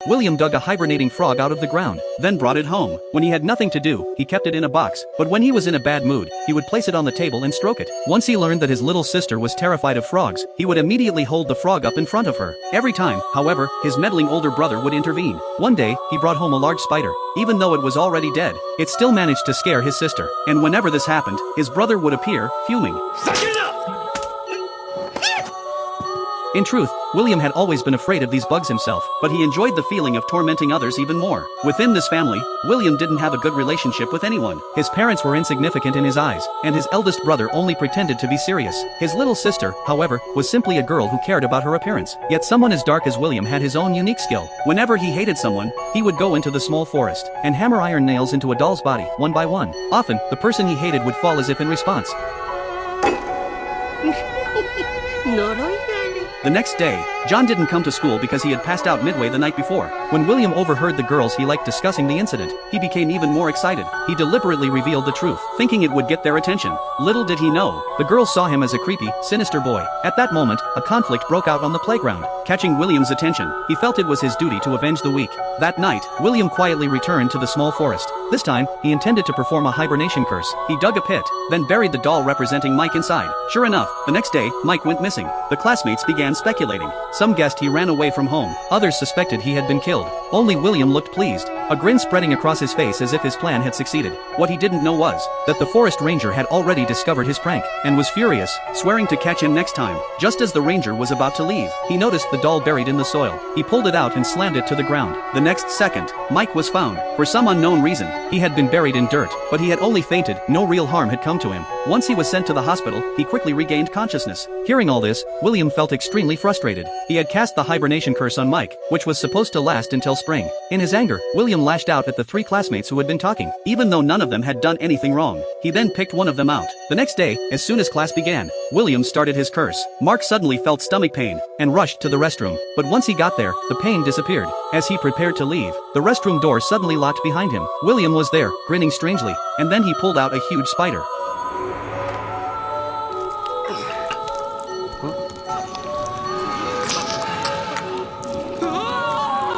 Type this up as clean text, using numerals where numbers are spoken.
William dug a hibernating frog out of the ground, then brought it home. When he had nothing to do, he kept it in a box, but when he was in a bad mood, he would place it on the table and stroke it. Once he learned that his little sister was terrified of frogs, he would immediately hold the frog up in front of her. Every time, however, his meddling older brother would intervene. One day, he brought home a large spider. Even though it was already dead, it still managed to scare his sister, and whenever this happened, his brother would appear, fuming. In truth, William had always been afraid of these bugs himself, but he enjoyed the feeling of tormenting others even more. Within this family, William didn't have a good relationship with anyone. His parents were insignificant in his eyes, and his eldest brother only pretended to be serious. His little sister, however, was simply a girl who cared about her appearance. Yet someone as dark as William had his own unique skill. Whenever he hated someone, he would go into the small forest and hammer iron nails into a doll's body, one by one. Often, the person he hated would fall as if in response. The next day, John didn't come to school because he had passed out midway the night before. When William overheard the girls he liked discussing the incident, he became even more excited. He deliberately revealed the truth, thinking it would get their attention. Little did he know, the girls saw him as a creepy, sinister boy. At that moment, a conflict broke out on the playground. Catching William's attention, he felt it was his duty to avenge the weak. That night, William quietly returned to the small forest. This time, he intended to perform a hibernation curse. He dug a pit, then buried the doll representing Mike inside. Sure enough, the next day, Mike went missing. The classmates began speculating. Some guessed he ran away from home. Others suspected he had been killed. Only William looked pleased, a grin spreading across his face as if his plan had succeeded. What he didn't know was that the forest ranger had already discovered his prank and was furious, swearing to catch him next time. Just as the ranger was about to leave, he noticed the doll buried in the soil. He pulled it out and slammed it to the ground. The next second, Mike was found. For some unknown reason, he had been buried in dirt, but he had only fainted. No real harm had come to him. Once he was sent to the hospital, he quickly regained consciousness. Hearing all this, William felt extremely frustrated. He had cast the hibernation curse on Mike, which was supposed to last until spring. In his anger, William lashed out at the three classmates who had been talking, even though none of them had done anything wrong. He then picked one of them out. The next day, as soon as class began, William started his curse. Mark suddenly felt stomach pain and rushed to the restroom, but once he got there, the pain disappeared. As he prepared to leave, the restroom door suddenly locked behind him. William was there, grinning strangely, and then he pulled out a huge spider.